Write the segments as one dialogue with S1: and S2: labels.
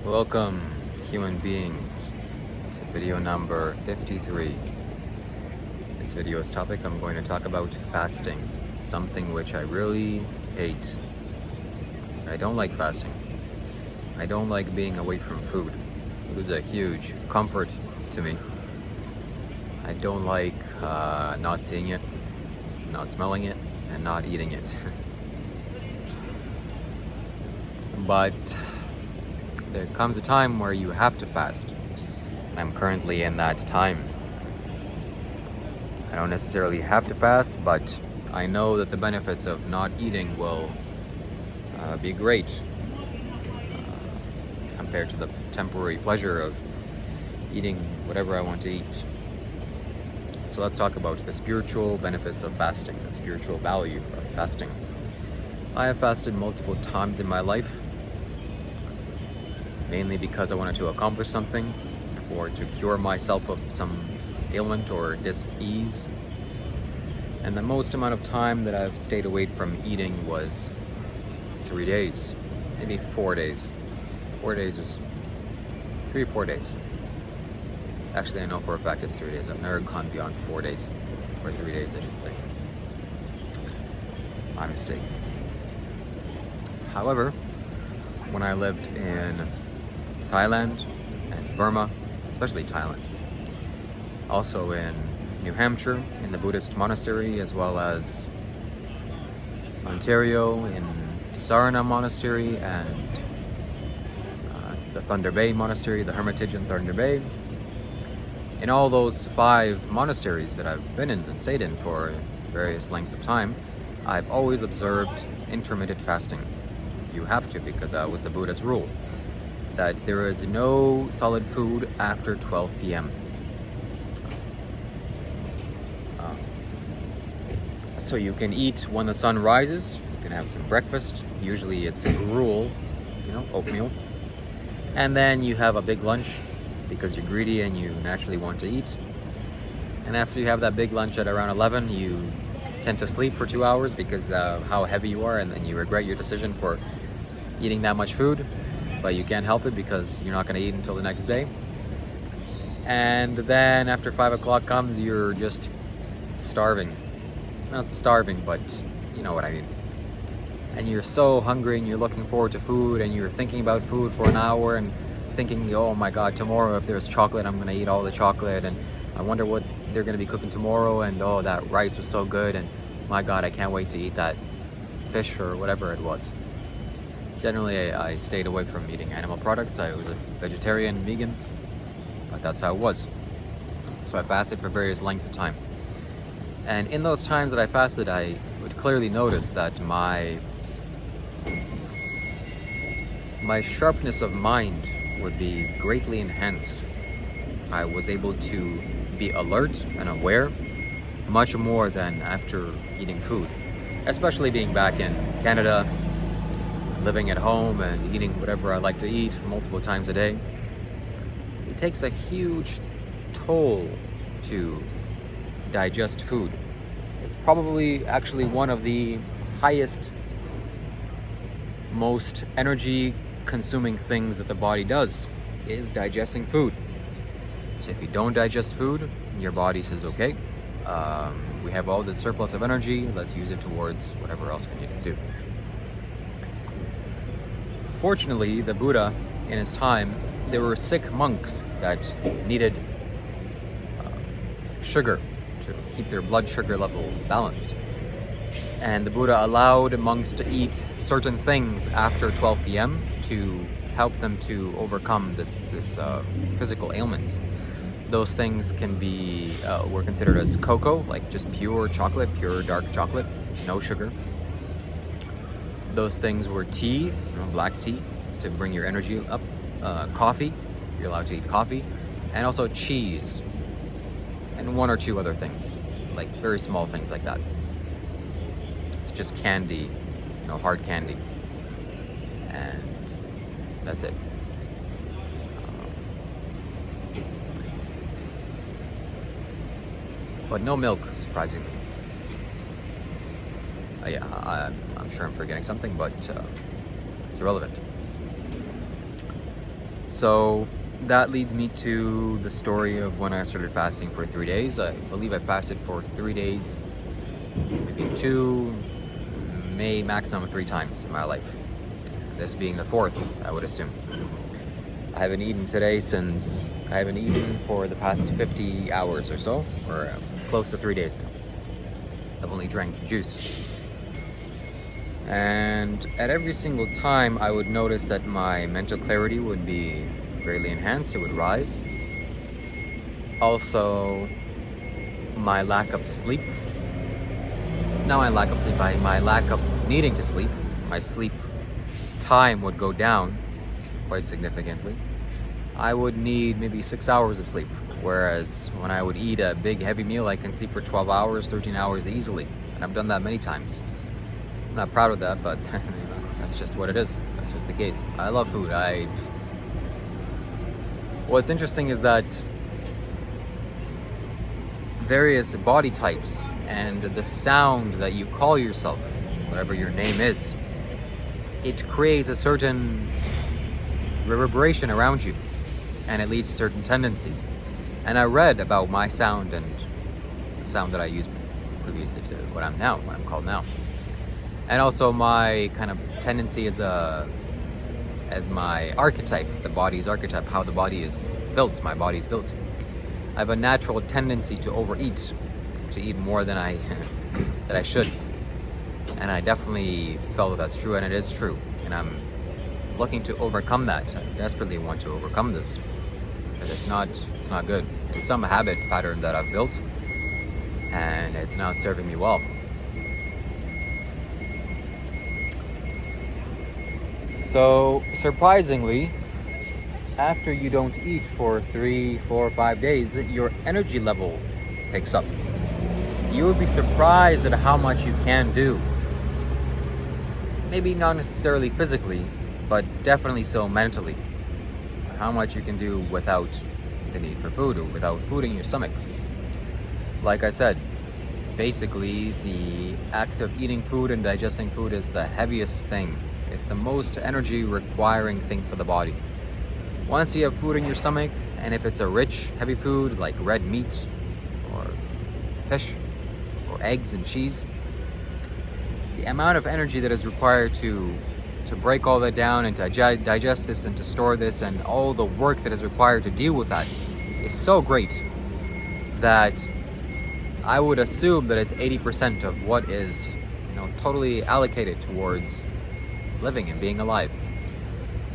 S1: Welcome, human beings, to video number 53. This video's topic, I'm going to talk about fasting, something which I really hate. I don't like fasting. I don't like being away from food. Food is a huge comfort to me. I don't like not seeing it, not smelling it, and not eating it. But there comes a time where you have to fast. And I'm currently in that time. I don't necessarily have to fast, but I know that the benefits of not eating will be great compared to the temporary pleasure of eating whatever I want to eat. So let's talk about the spiritual benefits of fasting, the spiritual value of fasting. I have fasted multiple times in my life, mainly because I wanted to accomplish something or to cure myself of some ailment or dis-ease. And the most amount of time that I've stayed away from eating was 3 days, maybe 4 days. 4 days is 3 or 4 days. Actually, I know for a fact it's 3 days. I've never gone beyond 4 days, or 3 days, I should say. My mistake. However, when I lived in Thailand and Burma, especially Thailand, also in New Hampshire in the Buddhist monastery, as well as Ontario in Sarana Monastery and the Thunder Bay Monastery, the Hermitage in Thunder Bay. In all those 5 monasteries that I've been in and stayed in for various lengths of time, I've always observed intermittent fasting. You have to, because that was the Buddha's rule, that there is no solid food after 12 p.m. So you can eat when the sun rises, you can have some breakfast, usually it's a gruel, oatmeal, and then you have a big lunch because you're greedy and you naturally want to eat. And after you have that big lunch at around 11, you tend to sleep for 2 hours because of how heavy you are, and then you regret your decision for eating that much food, but you can't help it because you're not going to eat until the next day. And then after 5 o'clock comes, you're just starving. Not starving, but you know what I mean. And you're so hungry and you're looking forward to food and you're thinking about food for an hour and thinking, oh my god, tomorrow if there's chocolate, I'm going to eat all the chocolate, and I wonder what they're going to be cooking tomorrow, and oh, that rice was so good, and my god, I can't wait to eat that fish or whatever it was. Generally, I stayed away from eating animal products. I was a vegetarian, vegan, but that's how it was. So I fasted for various lengths of time. And in those times that I fasted, I would clearly notice that my sharpness of mind would be greatly enhanced. I was able to be alert and aware much more than after eating food, especially being back in Canada, living at home and eating whatever I like to eat multiple times a day. It takes a huge toll to digest food. It's probably actually one of the highest, most energy consuming things that the body does, is digesting food. So if you don't digest food, your body says, okay, we have all this surplus of energy, let's use it towards whatever else we need to do. Fortunately, the Buddha, in his time, there were sick monks that needed sugar to keep their blood sugar level balanced. And the Buddha allowed monks to eat certain things after 12 p.m. to help them to overcome this physical ailments. Those things can be, were considered as cocoa, like just pure chocolate, pure dark chocolate, no sugar. Those things were tea, black tea, to bring your energy up. Coffee, you're allowed to eat coffee, and also cheese, and 1 or 2 other things, like very small things like that. It's just candy, hard candy, and that's it. But no milk, surprisingly. I'm sure I'm forgetting something, but it's irrelevant. So that leads me to the story of when I started fasting for 3 days. I believe I fasted for 3 days, maybe 2, may maximum 3 times in my life. This being the 4th, I would assume. I haven't eaten for the past 50 hours or so, or close to 3 days now. I've only drank juice. And at every single time, I would notice that my mental clarity would be greatly enhanced, it would rise. Also, my lack of sleep, my lack of needing to sleep, my sleep time would go down quite significantly. I would need maybe 6 hours of sleep, whereas when I would eat a big heavy meal, I can sleep for 12 hours, 13 hours easily. And I've done that many times. I'm not proud of that, but that's just what it is. That's just the case. I love food. What's interesting is that various body types and the sound that you call yourself, whatever your name is, it creates a certain reverberation around you, and it leads to certain tendencies. And I read about my sound and the sound that I used previously to what I'm called now. And also my kind of tendency as my archetype, the body's archetype, how the body is built, my body is built. I have a natural tendency to overeat, to eat more than I should. And I definitely felt that that's true, and it is true. And I'm looking to overcome that. I desperately want to overcome this. Because it's not good. It's some habit pattern that I've built, and it's not serving me well. So, surprisingly, after you don't eat for 3, 4, 5 days, your energy level picks up. You would be surprised at how much you can do. Maybe not necessarily physically, but definitely so mentally. How much you can do without the need for food, or without food in your stomach. Like I said, basically the act of eating food and digesting food is the heaviest thing. It's the most energy requiring thing for the body. Once you have food in your stomach, and if it's a rich, heavy food like red meat or fish or eggs and cheese, the amount of energy that is required to break all that down and to digest this and to store this, and all the work that is required to deal with that is so great that I would assume that it's 80% of what is, totally allocated towards living and being alive.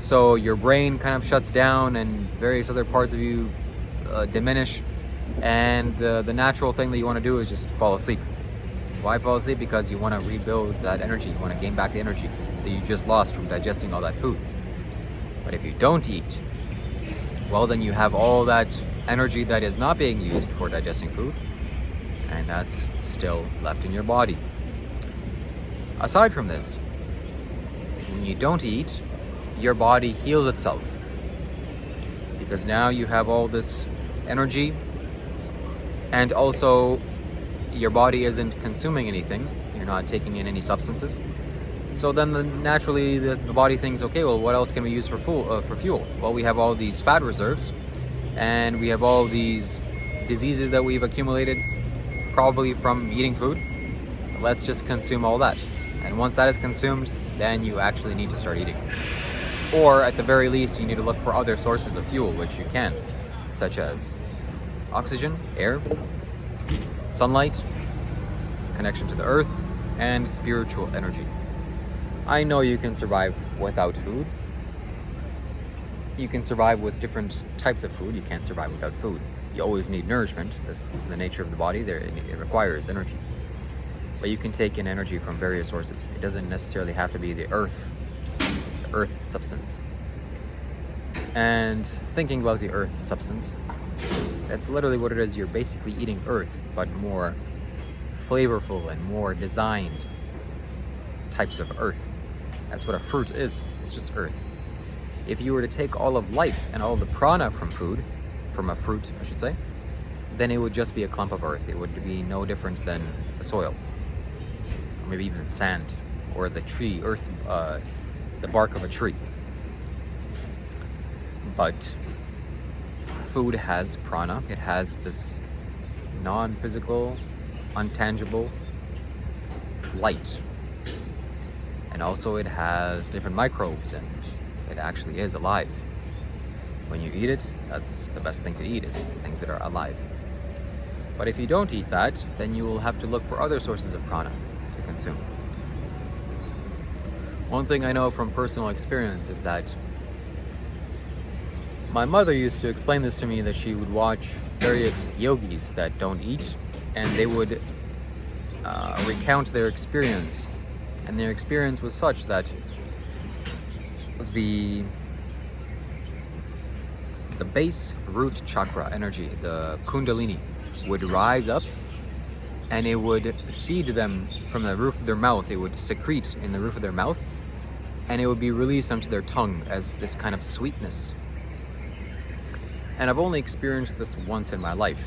S1: So your brain kind of shuts down, and various other parts of you diminish, and the natural thing that you want to do is just fall asleep. Why fall asleep? Because you want to rebuild that energy. You want to gain back the energy that you just lost from digesting all that food. But if you don't eat, well, then you have all that energy that is not being used for digesting food, and that's still left in your body. Aside from this, when you don't eat, your body heals itself, because now you have all this energy, and also your body isn't consuming anything. You're not taking in any substances. So then naturally the body thinks, okay, well, what else can we use for fuel? Well, we have all these fat reserves, and we have all these diseases that we've accumulated probably from eating food. Let's just consume all that. And once that is consumed, then you actually need to start eating. Or at the very least, you need to look for other sources of fuel, which you can, such as oxygen, air, sunlight, connection to the earth, and spiritual energy. I know you can survive without food. You can survive with different types of food. You can't survive without food. You always need nourishment. This is the nature of the body. It requires energy. But you can take in energy from various sources. It doesn't necessarily have to be the earth substance. And thinking about the earth substance, that's literally what it is. You're basically eating earth, but more flavorful and more designed types of earth. That's what a fruit is. It's just earth. If you were to take all of life and all the prana from a fruit, I should say, then it would just be a clump of earth. It would be no different than the soil, or maybe even sand, or the tree, the bark of a tree. But food has prana. It has this non-physical, untangible light. And also it has different microbes, and it actually is alive. When you eat it, that's the best thing to eat, is things that are alive. But if you don't eat that, then you will have to look for other sources of prana to consume. One thing I know from personal experience is that my mother used to explain this to me, that she would watch various yogis that don't eat, and they would recount their experience. And their experience was such that the base root chakra energy, the kundalini, would rise up, and it would feed them from the roof of their mouth. It would secrete in the roof of their mouth, and it would be released onto their tongue as this kind of sweetness. And I've only experienced this once in my life.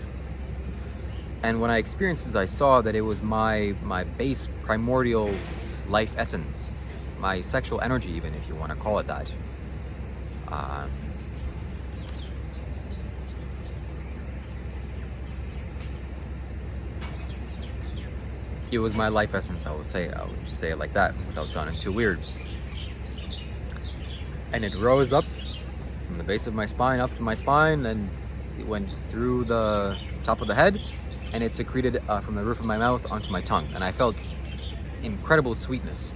S1: And when I experienced this, I saw that it was my base primordial life essence, my sexual energy, even if you want to call it that. It was my life essence, I would say it like that, without sounding too weird. And it rose up from the base of my spine up to my spine, and it went through the top of the head, and it secreted from the roof of my mouth onto my tongue. And I felt incredible sweetness.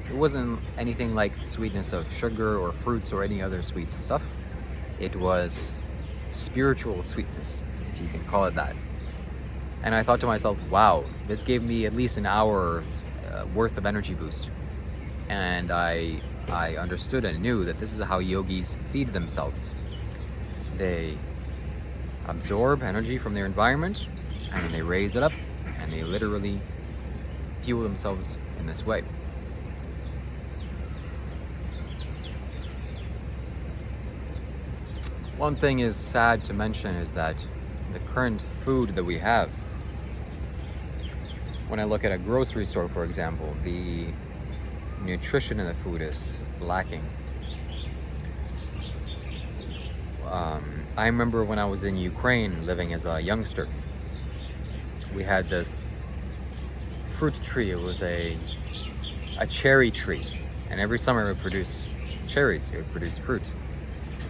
S1: It wasn't anything like sweetness of sugar or fruits or any other sweet stuff. It was spiritual sweetness, if you can call it that. And I thought to myself, wow, this gave me at least an hour worth of energy boost. And I understood and knew that this is how yogis feed themselves. They absorb energy from their environment, and then they raise it up, and they literally fuel themselves in this way. One thing is sad to mention is that the current food that we have, when I look at a grocery store, for example, the nutrition in the food is lacking. I remember when I was in Ukraine living as a youngster, we had this fruit tree. It was a cherry tree, and every summer it would produce cherries, it would produce fruit.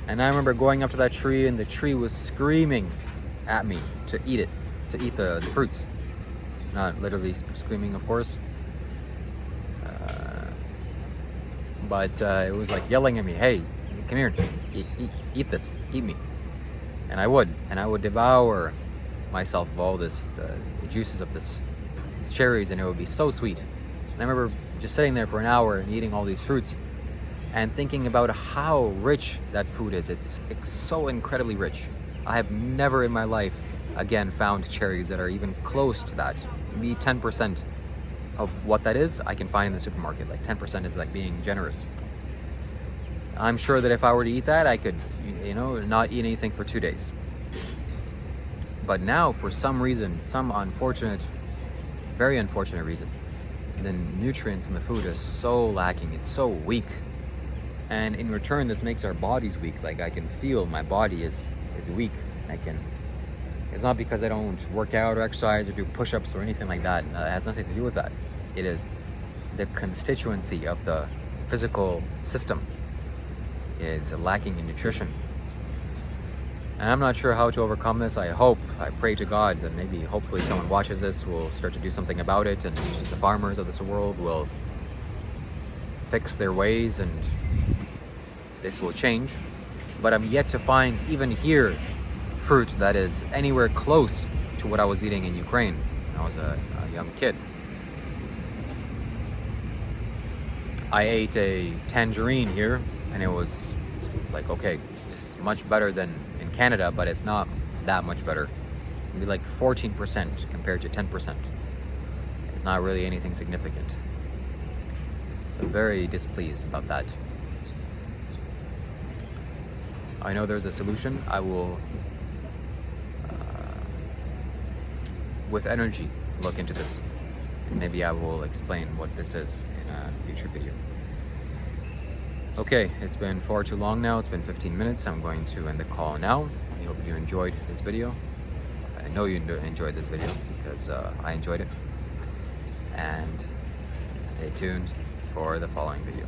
S1: And I remember going up to that tree, and the tree was screaming at me to eat it, to eat the fruits. Not literally screaming, of course, but it was like yelling at me, "Hey, come here, eat this, eat me." And I would devour myself of all this, the juices of these cherries, and it would be so sweet. And I remember just sitting there for an hour and eating all these fruits, and thinking about how rich that food is. It's so incredibly rich. I have never in my life, again, found cherries that are even close to that. Maybe 10% of what that is, I can find in the supermarket. Like 10% is like being generous. I'm sure that if I were to eat that, I could, not eat anything for 2 days. But now, for some reason, some unfortunate, very unfortunate reason, the nutrients in the food is so lacking. It's so weak. And in return, this makes our bodies weak. Like, I can feel my body is weak. It's not because I don't work out or exercise or do push-ups or anything like that. It has nothing to do with that. It is the constituency of the physical system is lacking in nutrition. And I'm not sure how to overcome this. I pray to God that maybe, hopefully, someone watches this will start to do something about it, and the farmers of this world will fix their ways, and this will change. But I'm yet to find, even here, fruit that is anywhere close to what I was eating in Ukraine when I was a young kid. I ate a tangerine here, and it was like, okay, it's much better than in Canada, but it's not that much better. Maybe like 14% compared to 10%. It's not really anything significant. So I'm very displeased about that. I know there's a solution. I will, with energy, look into this. And maybe I will explain what this is in a future video. Okay, it's been far too long now. It's been 15 minutes. I'm going to end the call now. I hope you enjoyed this video. I know you enjoyed this video because I enjoyed it. And stay tuned for the following video.